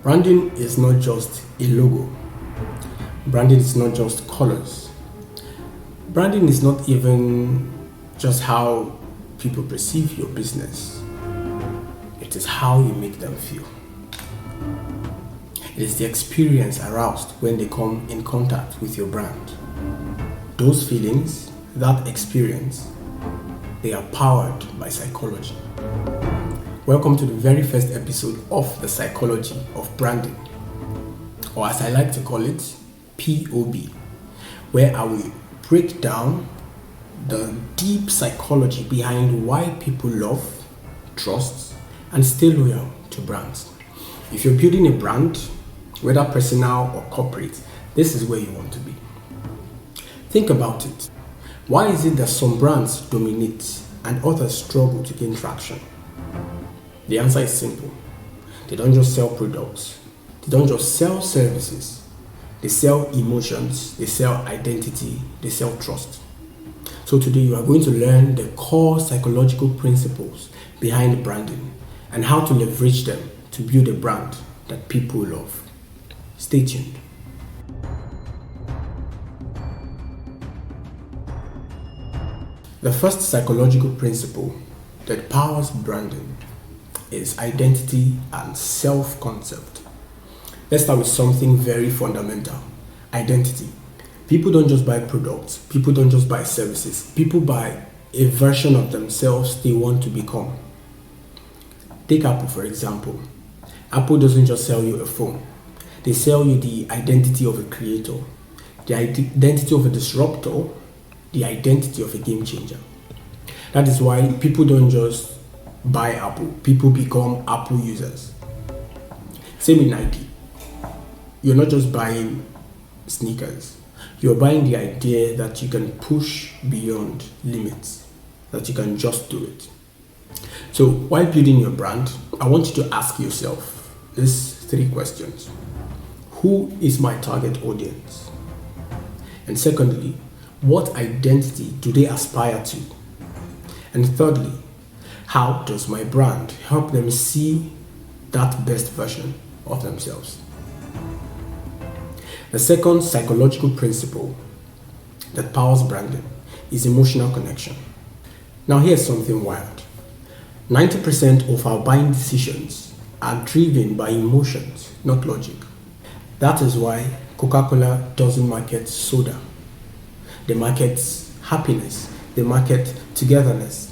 Branding is not just a logo. Branding is not just colors. Branding is not even just how people perceive your business. It is how you make them feel. It is the experience aroused when they come in contact with your brand. Those feelings, that experience, they are powered by psychology. Welcome to the very first episode of the psychology of branding, or as I like to call it, POB, where I will break down the deep psychology behind why people love, trust, and stay loyal to brands. If you're building a brand, whether personal or corporate, this is where you want to be. Think about it. Why is it that some brands dominate and others struggle to gain traction? The answer is simple. They don't just sell products. They don't just sell services. They sell emotions. They sell identity. They sell trust. So today you are going to learn the core psychological principles behind branding and how to leverage them to build a brand that people love. Stay tuned. The first psychological principle that powers branding is identity and self-concept. Let's start with something very fundamental. Identity. People don't just buy products. People don't just buy services. People buy a version of themselves they want to become. Take Apple, for example. Apple doesn't just sell you a phone. They sell you the identity of a creator, the identity of a disruptor, the identity of a game changer. That is why people don't just buy Apple. People become Apple users. Same with Nike. You're not just buying sneakers. You're buying the idea that you can push beyond limits, that you can just do it. So while building your brand, I want you to ask yourself these 3 questions. Who is my target audience? And secondly, what identity do they aspire to? And thirdly, how does my brand help them see that best version of themselves? The second psychological principle that powers branding is emotional connection. Now here's something wild. 90% of our buying decisions are driven by emotions, not logic. That is why Coca-Cola doesn't market soda. They market happiness. They market togetherness.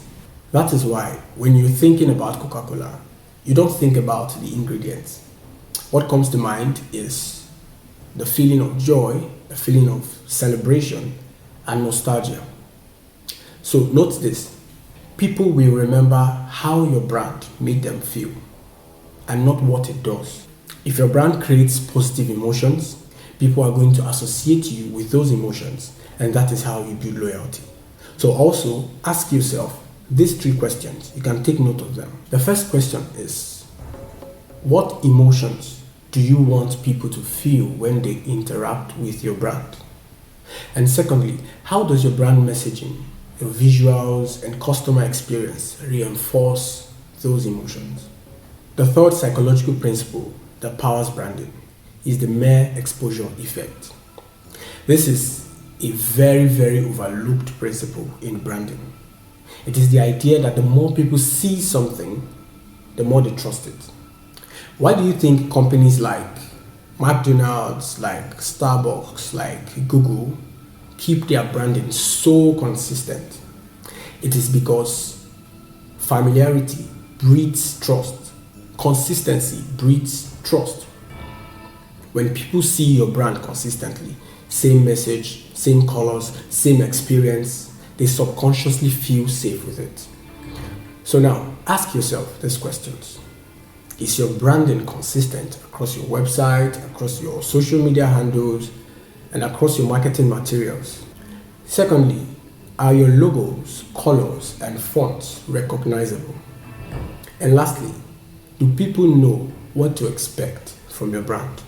That is why when you're thinking about Coca-Cola, you don't think about the ingredients. What comes to mind is the feeling of joy, the feeling of celebration, and nostalgia. So note this. People will remember how your brand made them feel and not what it does. If your brand creates positive emotions, people are going to associate you with those emotions, and that is how you build loyalty. So also ask yourself these 3 questions. You can take note of them. The first question is, what emotions do you want people to feel when they interact with your brand? And secondly, how does your brand messaging, your visuals, and customer experience reinforce those emotions? The third psychological principle that powers branding is the mere exposure effect. This is a very, very overlooked principle in branding. It is the idea that the more people see something, the more they trust it. Why do you think companies like McDonald's, like Starbucks, like Google keep their branding so consistent? It is because familiarity breeds trust. Consistency breeds trust. When people see your brand consistently, same message, same colors, same experience, they subconsciously feel safe with it. So now, ask yourself these questions. Is your branding consistent across your website, across your social media handles, and across your marketing materials? Secondly, are your logos, colors, and fonts recognizable? And lastly, do people know what to expect from your brand?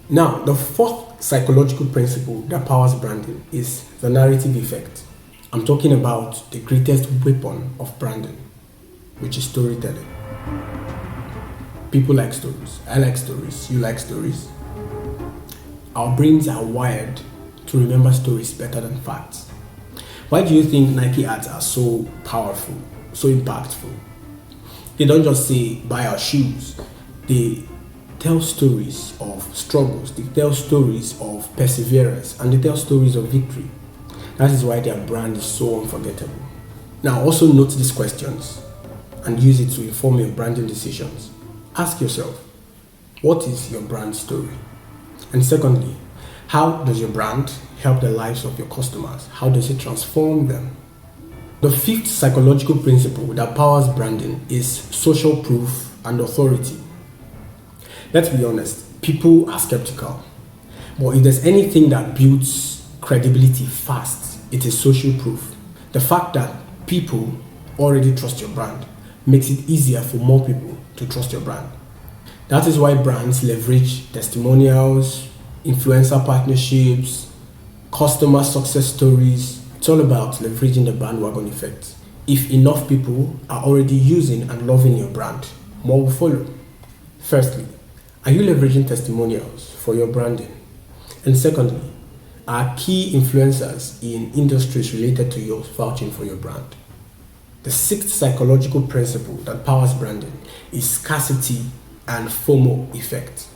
Now, the fourth psychological principle that powers branding is the narrative effect. I'm talking about the greatest weapon of branding, which is storytelling. People like stories. I like stories. You like stories. Our brains are wired to remember stories better than facts. Why do you think Nike ads are so powerful, so impactful? They don't just say buy our shoes. They tell stories of struggles. They tell stories of perseverance, and they tell stories of victory. That is why their brand is so unforgettable. Now also note these questions and use it to inform your branding decisions. Ask yourself, what is your brand story? And secondly, how does your brand help the lives of your customers? How does it transform them? The fifth psychological principle that powers branding is social proof and authority. Let's be honest, people are skeptical. But if there's anything that builds credibility fast, it is social proof. The fact that people already trust your brand makes it easier for more people to trust your brand. That is why brands leverage testimonials, influencer partnerships, customer success stories. It's all about leveraging the bandwagon effect. If enough people are already using and loving your brand, more will follow. Firstly, are you leveraging testimonials for your branding? And secondly, are key influencers in industries related to yours vouching for your brand? The sixth psychological principle that powers branding is scarcity and FOMO effect.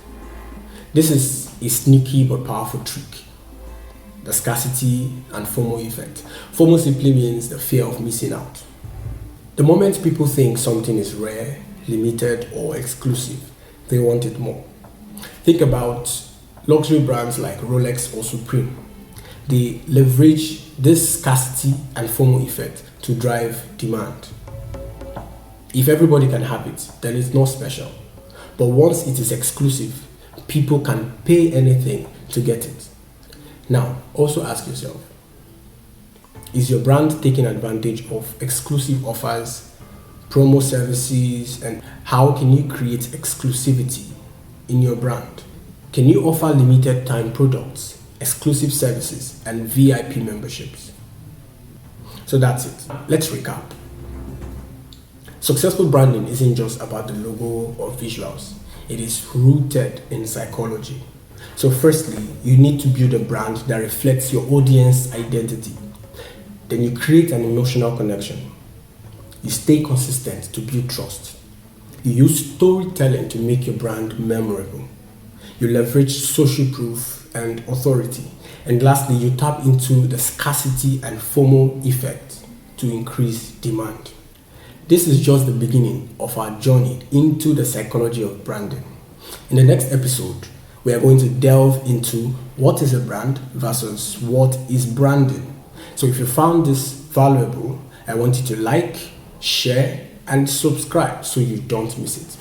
This is a sneaky but powerful trick. The scarcity and FOMO effect. FOMO simply means the fear of missing out. The moment people think something is rare, limited, or exclusive, they want it more. Think about luxury brands like Rolex or Supreme. They leverage this scarcity and FOMO effect to drive demand. If everybody can have it, then it's not special. But once it is exclusive, people can pay anything to get it. Now, also ask yourself, is your brand taking advantage of exclusive offers, promo services, and how can you create exclusivity in your brand? Can you offer limited time products, exclusive services, and VIP memberships? So that's it. Let's recap. Successful branding isn't just about the logo or visuals. It is rooted in psychology. So firstly, you need to build a brand that reflects your audience identity. Then you create an emotional connection. You stay consistent to build trust. You use storytelling to make your brand memorable. You leverage social proof and authority. And lastly, you tap into the scarcity and FOMO effect to increase demand. This is just the beginning of our journey into the psychology of branding. In the next episode, we are going to delve into what is a brand versus what is branding. So if you found this valuable, I want you to like, share, and subscribe so you don't miss it.